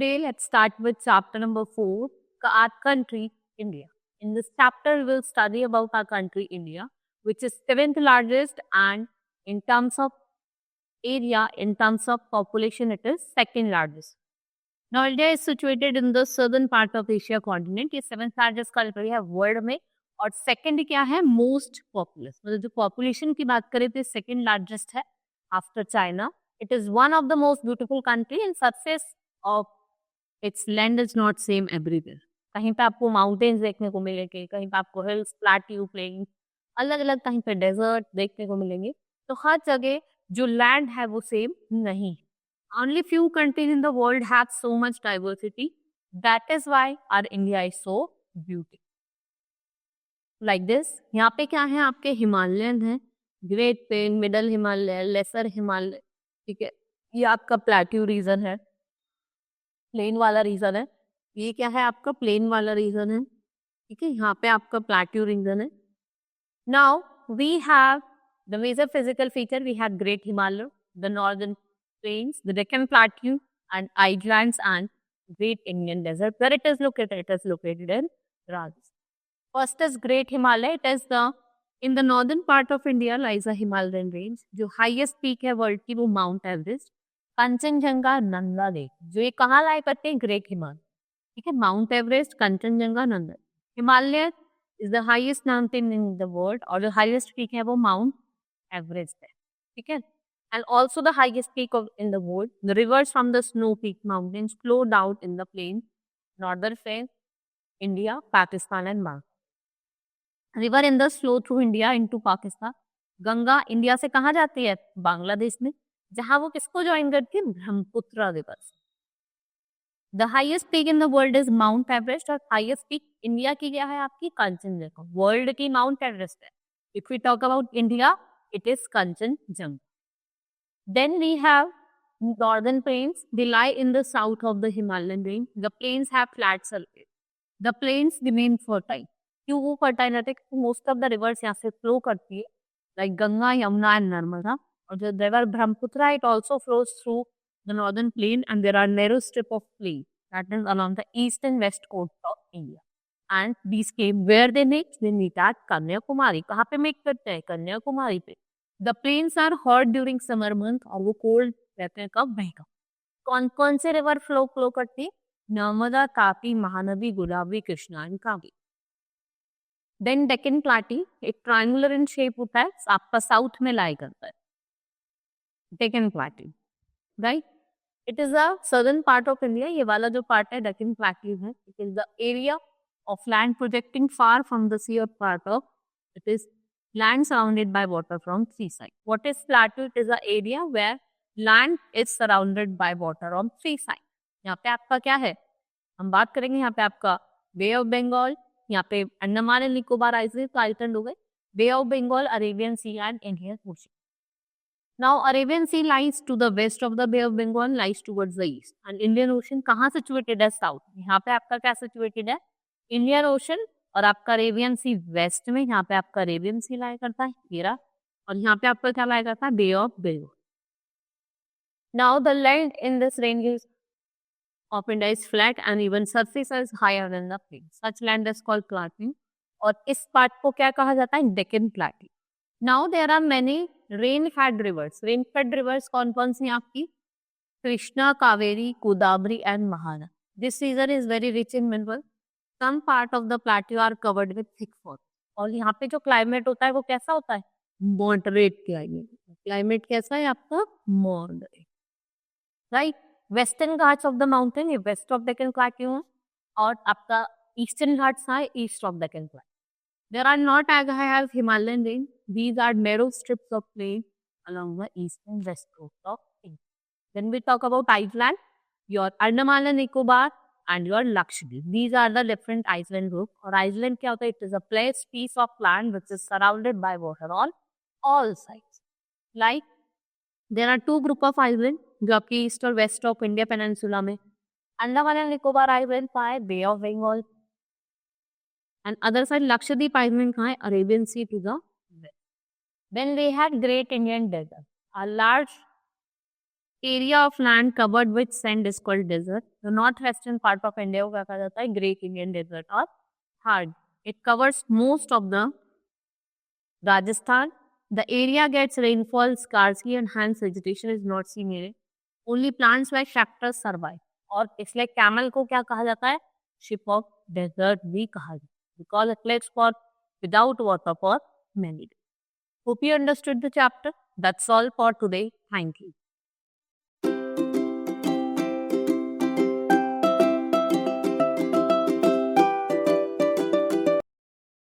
today let's start with chapter number 4, our country India. In this chapter we'll study about our country India, which is seventh largest, and in terms of area, in terms of population, it is second largest. Now India is situated in the southern part of Asia continent. ये seventh largest country है world में, और second क्या है most populous. मतलब जो population की बात करें तो second largest है after China. It is one of the most beautiful country, and surface of its land is not same everywhere. कहीं पे आपको माउंटेन्स देखने को मिलेंगे, कहीं पे आपको हिल्स, प्लेट्यू, प्लेन, अलग अलग कहीं पे डेजर्ट देखने को मिलेंगे. तो हर जगह जो लैंड है वो सेम नहीं. Only few countries in the world have so much diversity. That is why our India is so beautiful. Like this, यहाँ पे क्या है आपके हिमालयन है, great plain, middle Himalaya, lesser Himalaya, ठीक है. ये आपका प्लेट्यू रीजन है, प्लेन वाला रीजन है. ये क्या है आपका प्लेन वाला रीजन है, ठीक है. यहाँ पे आपका प्लेट्यू रीजन है. Now we have the major physical feature. We have great Himalaya, the northern plains, the Deccan Plateau, and islands, and Great Indian Desert. Where it is located? It is located in Rajasthan. First is Great Himalaya. It is in the northern part of India lies a Himalayan range. जो highest peak है world की वो Mount Everest, Kanchenjunga, Nanda lake. जो ये कहाँ लाई करते हैं? Great Himalaya, ठीक है. Mount Everest, Kanchenjunga, Nanda. Himalaya is the highest mountain in the world, और जो हाईएस्ट पीक है वो माउंट एवरेस्ट है, ठीक है. And also the highest peak in the world. The rivers from the snow-peaked mountains flow down in the plains, northern plains, India, Pakistan, and Bangladesh. River in the flow through India into Pakistan. Ganga India से कहाँ जाती है? बांग्लादेश में, जहाँ वो किसको join करती है? Brahmaputra river. The highest peak in the world is Mount Everest, और highest peak इंडिया की क्या है आपकी? कंचनजंगा. वर्ल्ड की माउंट एवरेस्ट है. If we talk about India, it is Kanchenjunga. Then we have northern plains. They lie in the south of the Himalayan range. The plains have flat surface. The plains remain fertile. क्यों वो fertile रहते हैं? Most of the rivers यहाँ से flow करती है, like Ganga, Yamuna and Narmada. और जो river Brahmaputra, it also flows through the northern plain, and there are narrow strip of plain that is along the east and west coast of India. And these came where they meet? They meet at Kanyakumari. कहाँ पे meet करते हैं? कन्याकुमारी पे. The plains are hot during summer month, और वो cold रहते हैं कब? मई का. कौन कौन से रिवर फ्लो करती है? Narmada, Tapi, Mahanadi, Godavari, Krishna and Kaveri. Then Deccan plateau एक ट्रायंगुलर इन शेप होता है, आपका साउथ में लाई करता है. Deccan plateau, right. It is the southern part of India. ये वाला जो पार्ट है डेक्कन प्लेटू है. It is the area of land projecting far from the sea, और part of it is land surrounded by water from three sides. What is plateau? It is an area where land is surrounded by water on three sides. यहाँ पे आपका क्या है? हम बात करेंगे यहाँ पे आपका बे ऑफ बंगाल, यहाँ पे अंडमान एंड निकोबार आइलैंड हो गए, bay of Bengal, Arabian sea and Indian ocean. Now Arabian Sea lies to the west of the Bay of Bengal, lies towards the east, and Indian Ocean कहाँ situated है? South. यहाँ पे आपका क्या situated है? Indian Ocean, और आपका Arabian सी waste में. यहाँ पे आपका अरेबियन सी लाई करता है हीरा, और यहाँ पे आपका क्या लाई करता है? Bay of Bengal. Now the land in this range of India is flat and even surface is higher than the plain. Such land is called plateau, और इस पार्ट को क्या कहा जाता है? Deccan plateau. Now there are many rain fed rivers. Rain fed rivers कौन कौन सी आपकी? Krishna, Kaveri, Godavari and Mahanadi. This region is very rich in mineral. Some part of the plateau are covered with thick forest. और यहाँ पे जो क्लाइमेट होता है वो कैसा होता है? Moderate climate. क्लाइमेट कैसा है आपका? Moderate, right. Western Ghats of the mountain, ये वेस्ट ऑफ डेक्कन प्लेटू है, और आपका ईस्टर्न घाट्स है east of Deccan प्लेटू. There are not as high as Himalayan range. These are narrow strips of plain along the east and west coast of India. Then we talk about island, your Andaman and Nicobar, and your Lakshadweep. These are the different island groups. और island क्या होता है? It is a piece of land which is surrounded by water on all sides. Like there are two group of island जो आपकी east और waste of India peninsula में. Andaman and Nicobar island कहाँ है? Bay of Bengal. And other side Lakshadweep island कहाँ है? Arabian sea to the west. Then we had Great Indian Desert, a large area of land covered with sand is called desert. The north western part of India को क्या कहा जाता है? Great Indian desert और हार्ड। It covers most of the Rajasthan. The area gets rainfall scarcely and hence vegetation is not seen in it. Only plants like cactus survive. और इसलिए camel को क्या कहा जाता है? Ship of desert भी कहा जाता है because it lives for without water for many days. Hope you understood the chapter. That's all for today. Thank you.